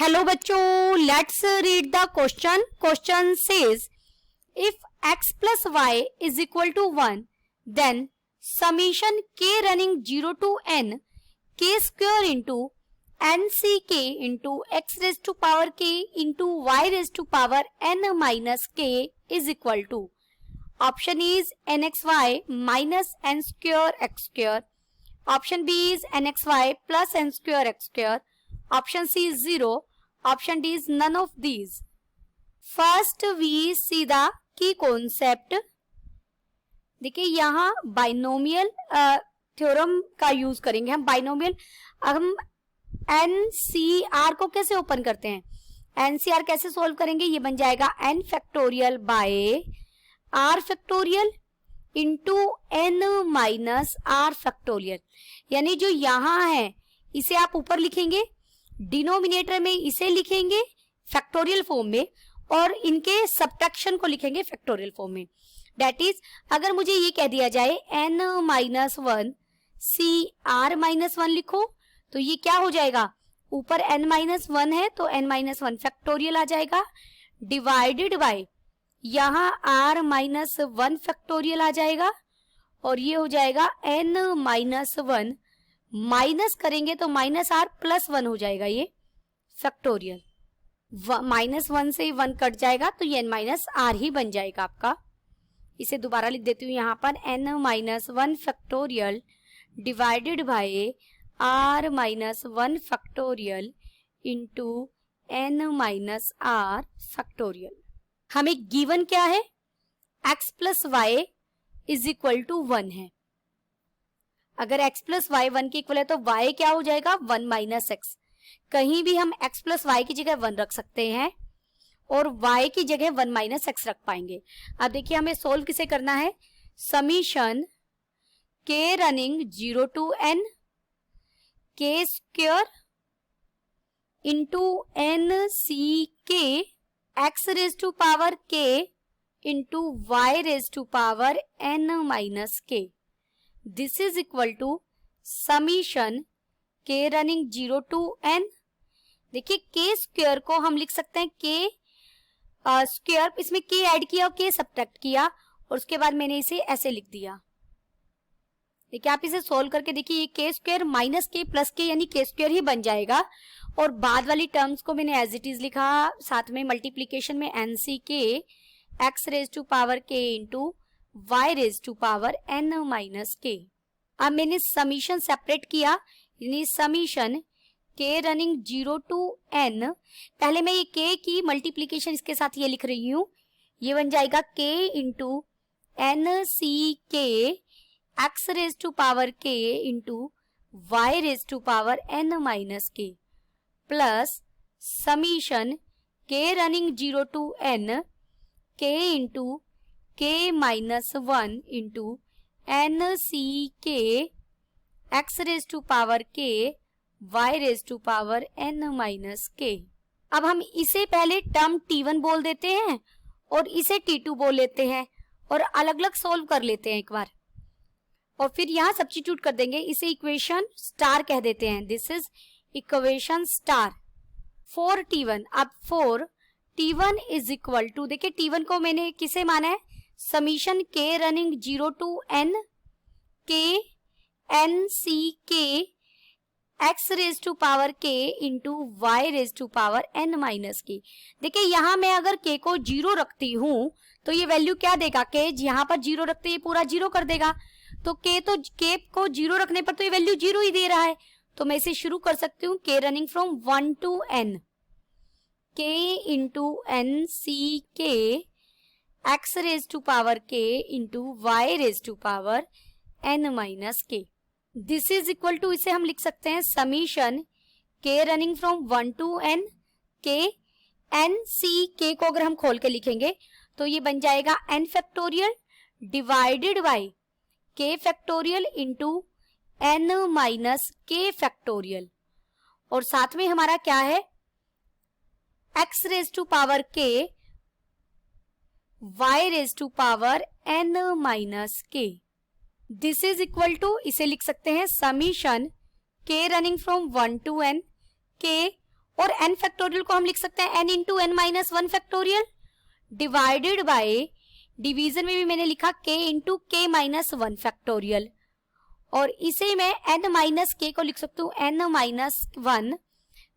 Hello बच्चों, let's read the question. Question says if x plus y is equal to 1 then summation k running 0 to n k square into n c k into x raised to power k into y raised to power n minus k is equal to. Option is nxy minus n square x square. Option B is nxy plus n square x square. Option C is 0. Option D is none of these. First we see the key concept. देखिए यहाँ binomial theorem का use करेंगे हम. Binomial हम NCR को कैसे open करते हैं, NCR कैसे सोल्व करेंगे, ये बन जाएगा n factorial bye r factorial into n minus r factorial. यानी जो यहाँ है इसे आप ऊपर लिखेंगे, डिनोमिनेटर में इसे लिखेंगे फैक्टोरियल फॉर्म में और इनके सब्ट्रैक्शन को लिखेंगे फैक्टोरियल फॉर्म में. दैट इज अगर मुझे ये कह दिया जाए n माइनस 1 CR माइनस 1 लिखो तो ये क्या हो जाएगा, ऊपर n माइनस 1 है तो n माइनस 1 फैक्टोरियल आ जाएगा डिवाइडेड बाय यहाँ r माइनस 1 फैक्टोरियल आ जाएगा और ये हो जाएगा n माइनस 1 माइनस करेंगे तो माइनस r प्लस 1 हो जाएगा ये फैक्टोरियल. माइनस 1 से 1 कट जाएगा तो ये n माइनस r ही बन जाएगा आपका. इसे दोबारा लिख देती हूँ यहाँ पर n minus 1 factorial divided by r minus 1 factorial into n minus r factorial. हमें गिवन क्या है, x plus Y is equal to 1 है. अगर x प्लस वाई 1 के इक्वल है तो y क्या हो जाएगा 1 माइनस x. कहीं भी हम x प्लस वाई की जगह 1 रख सकते हैं और y की जगह 1 माइनस x रख पाएंगे. अब देखिए हमें सोल्व किसे करना है, summation k running 0 to n k square into n c k x raise to power k into y raise to power n minus k. This is equal to summation k running 0 to n. देखिए k square को हम लिख सकते हैं k square, इसमें k add किया और k subtract किया और उसके बाद मैंने इसे ऐसे लिख दिया. देखिए आप इसे सोल्व करके देखिए ये k square minus k plus k यानी k स्क्वायर ही बन जाएगा और बाद वाली टर्म्स को मैंने एज इट इज लिखा, साथ में मल्टीप्लीकेशन में nck x raise to power k into y raise to power n minus k. अब मैंने समीशन सेपरेट किया, यानी summation k running 0 to n. पहले मैं ये k की मल्टीप्लीकेशन इसके साथ ये लिख रही हूँ, ये बन जाएगा k into n c k x raise to power k into y raise to power n minus k plus summation k running 0 to n k into k minus 1 into n c k x raise to power k y raise to power n minus k. अब हम इसे पहले term t1 बोल देते हैं और इसे t2 बोल लेते हैं और अलग अलग सोल्व कर लेते हैं एक बार और फिर यहाँ सब्स्टिट्यूट कर देंगे, इसे इक्वेशन स्टार कह देते हैं. This is equation star for t1. अब for t1 is equal to, देखिए t1 को मैंने किसे माना है, summation k running 0 to n k n c k x raise to power k into y raise to power n minus k. देखिए यहाँ मैं अगर k को 0 रखती हूँ तो ये वैल्यू क्या देगा, k यहाँ पर 0 रखते ये पूरा 0 कर देगा तो k को 0 रखने पर तो ये वैल्यू 0 ही दे रहा है. तो मैं इसे शुरू कर सकती हूँ k running from 1 to n k into n c k x raise to power k into y raise to power n minus k. This is equal to, इसे हम लिख सकते हैं summation k running from 1 to n k n c k को अगर हम खोल के लिखेंगे तो ये बन जाएगा n factorial divided by k factorial into n minus k factorial और साथ में हमारा क्या है x raise to power k y raise to power n minus k. This is equal to, इसे लिख सकते हैं summation k running from 1 to n k और n फैक्टोरियल को हम लिख सकते हैं n into n minus one factorial divided by, division में भी मैंने लिखा k into k minus one factorial, और इसे मैं n माइनस के को लिख सकती हूँ n माइनस वन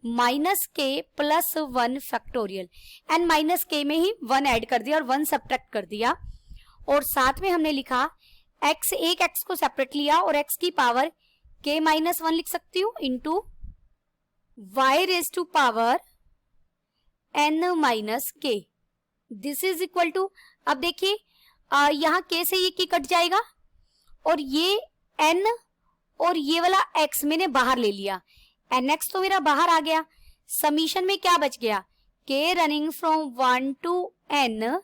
माइनस के plus one factorial. n minus के में ही वन ऐड कर दिया और वन सब्ट्रैक्ट कर दिया, और साथ में हमने लिखा x, एक x को सेपरेट लिया और x की पावर k माइनस वन लिख सकती हूँ into y raise to power n minus k, this is equal to, अब देखिए यहाँ k से ये k कट जाएगा और ये n और ये वाला x मैंने बाहर ले लिया, nx तो मेरा बाहर आ गया। समीशन में क्या बच गया, k running from 1 to n,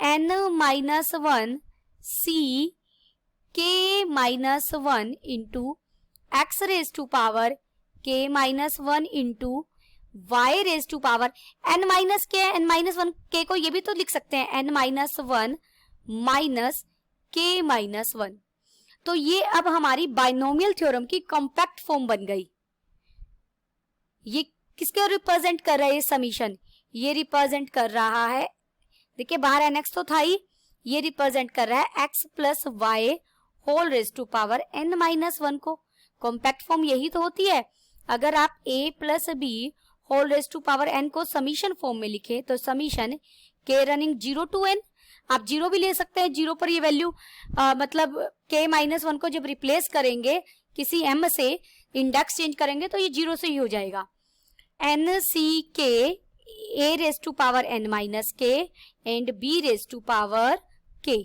n minus one c k minus one into x raise to power k minus one into y raise to power n minus k, n minus one k को ये भी तो लिख सकते हैं n minus one minus k minus one. तो ये अब हमारी बाइनोमियल थ्योरम की कॉम्पैक्ट फॉर्म बन गई। ये किसको रिप्रेजेंट कर रहा है, ये समीशन, ये रिप्रेजेंट कर रहा है, देखिए बाहर nx तो था ही, ये रिप्रेजेंट कर रहा है x plus y whole raise to power n minus one को। कॉम्पैक्ट फॉर्म यही तो होती है। अगर आप a plus b whole raise to power n को समीशन फॉर्म में लिखे तो summation k running 0 to n, आप 0 भी ले सकते हैं, 0 पर ये वैल्यू मतलब k माइनस वन को जब रिप्लेस करेंगे किसी m से, इंडेक्स चेंज करेंगे तो ये 0 से ही हो जाएगा। n c k a raise to power n minus k and b raise to power k।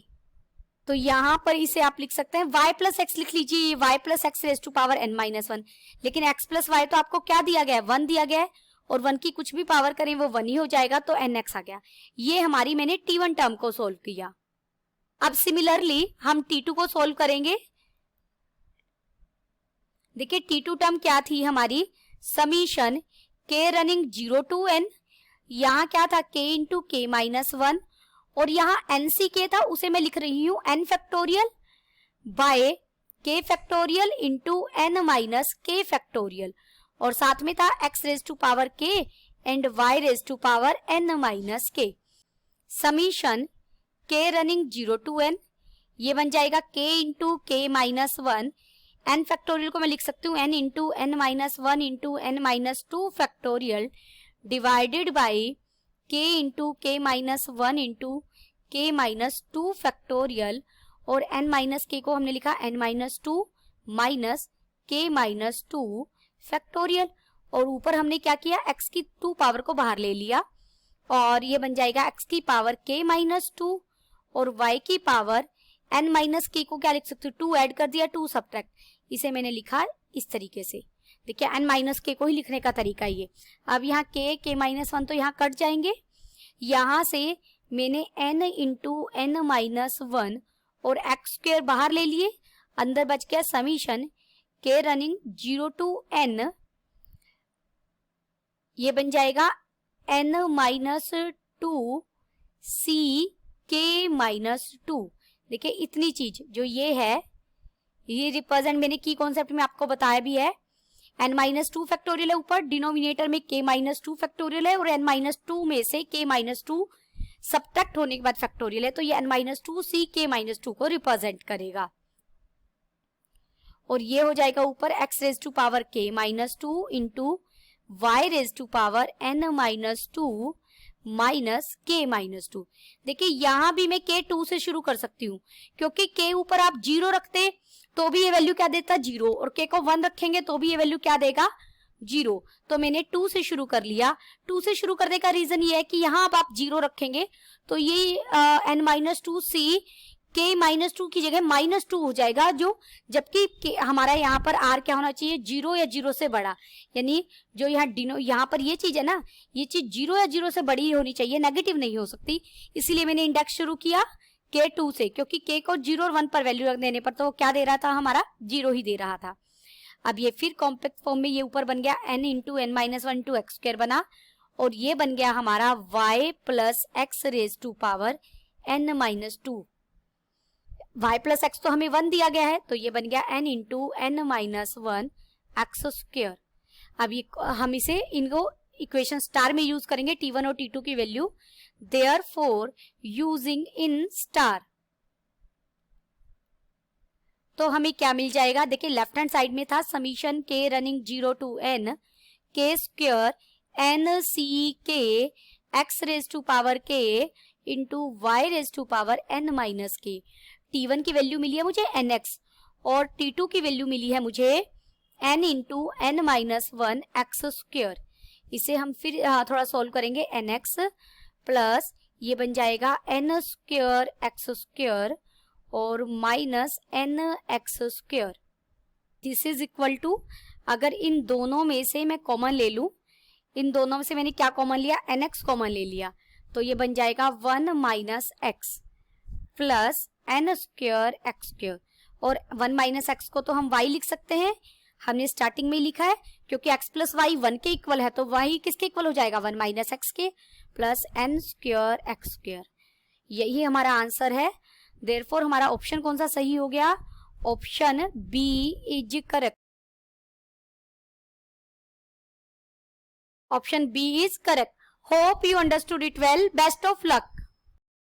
तो यहाँ पर इसे आप लिख सकते हैं y प्लस एक्स लिख लीजिए, y plus x raise to power n minus one, लेकिन x प्लस वाई तो आपको क्या दिया गया है, 1 दिया गया है, और 1 की कुछ भी पावर करें वो 1 ही हो जाएगा, तो nx आ गया। ये हमारी मैंने t1 टर्म को सोल्व किया। अब सिमिलरली हम t2 को सोल्व करेंगे। देखिए t2 टर्म क्या थी हमारी, summation k running 0 to n, यहाँ क्या था k into k minus one, और यहाँ nck था उसे मैं लिख रही हूँ n factorial by k factorial into n minus k factorial, और साथ में था x raise to power k and y raise to power n minus k। Summation k running 0 to n, ये बन जाएगा k into k minus one, n factorial को मैं लिख सकती हूँ n into n minus one into n minus two factorial divided by k into k minus one into k minus two factorial, और n minus के को हमने लिखा n माइनस टू माइनस के माइनस टू फैक्टोरियल, और ऊपर हमने क्या किया, x की 2 पावर को बाहर ले लिया, और ये बन जाएगा x की पावर k माइनस टू और y की पावर n माइनस के को क्या लिख सकते हो, 2 ऐड कर दिया, 2 सब्ट्रैक्ट, इसे मैंने लिखा इस तरीके से। देखिए n माइनस के को ही लिखने का तरीका ये। अब यहाँ k माइनस वन तो यहाँ कट जाएंगे, यहाँ से मैंने n into n minus one और x स्क्वायर बाहर ले लिए, अंदर बच गया summation k running 0 to n, ये बन जाएगा n माइनस टू सी के माइनस टू। देखिए इतनी चीज जो ये है, ये रिप्रेजेंट मैंने की कॉन्सेप्ट में आपको बताया भी है, n माइनस टू फैक्टोरियल है ऊपर, डिनोमिनेटर में k माइनस टू फैक्टोरियल है, और n माइनस टू में से k माइनस टू सब्ट्रैक्ट होने के बाद फैक्टोरियल है, तो ये n माइनस टू सी के माइनस टू को रिप्रेजेंट करेगा, और ये हो जाएगा ऊपर x raise to power k minus two into y raise to power n minus two minus k minus two. देखिए यहाँ भी मैं k 2 से शुरू कर सकती हूँ, क्योंकि k ऊपर आप 0 रखते तो भी ये वैल्यू क्या देता 0, और k को 1 रखेंगे तो भी ये वैल्यू क्या देगा 0। तो मैंने 2 से शुरू कर लिया। 2 से शुरू करने का रीजन ये है कि यहाँ अब आप 0 रखेंगे तो ये n minus to C k minus to की जगह माइनस टू हो जाएगा, जो जबकि हमारा यहाँ पर r क्या होना चाहिए, 0 या 0 से बड़ा, यानी जो यहाँ पर ये चीज है ना, ये चीज 0 या 0 से बड़ी होनी चाहिए, नेगेटिव नहीं हो सकती। इसीलिए मैंने इंडेक्स शुरू किया k2 से, क्योंकि k को 0 और 1 पर वैल्यू रख देने पर तो वो क्या दे रहा था, हमारा 0 ही दे रहा था। अब ये फिर कॉम्पैक्ट फॉर्म में ये ऊपर बन गया n into n minus one two x square बना, और ये बन गया हमारा y plus x raise to power n minus two. y plus x तो हमें 1 दिया गया है, तो ये बन गया n into n minus one x square. अब ये हम इसे इनको इक्वेशन स्टार में यूज करेंगे t1 और t2 की value, therefore using in star तो हमें क्या मिल जाएगा, देखिए लेफ्ट हैंड साइड में था summation k running 0 to n k square n c k x raise to power k into y raise to power n minus k। t1 की value मिली है मुझे nx और t2 की वैल्यू मिली है मुझे n into n minus 1 x square. इसे हम फिर थोड़ा सॉल्व करेंगे, nx प्लस ये बन जाएगा n स्क्वायर x स्क्वायर और minus n x square. This is equal to, अगर इन दोनों में से मैं कॉमन ले लूं, इन दोनों में से मैंने क्या कॉमन लिया, एन एक्स कॉमन ले लिया, तो ये बन जाएगा 1 minus x plus n square x square. और 1 माइनस एक्स को तो हम y लिख सकते हैं, हमने स्टार्टिंग में लिखा है क्योंकि x प्लस वाई 1 के इक्वल है, तो y किसके इक्वल हो जाएगा, 1 माइनस एक्स के plus n square x square. यही हमारा आंसर है। देयरफॉर हमारा ऑप्शन कौन सा सही हो गया, option b is correct. Option b is correct. Hope you understood it well. Best of luck.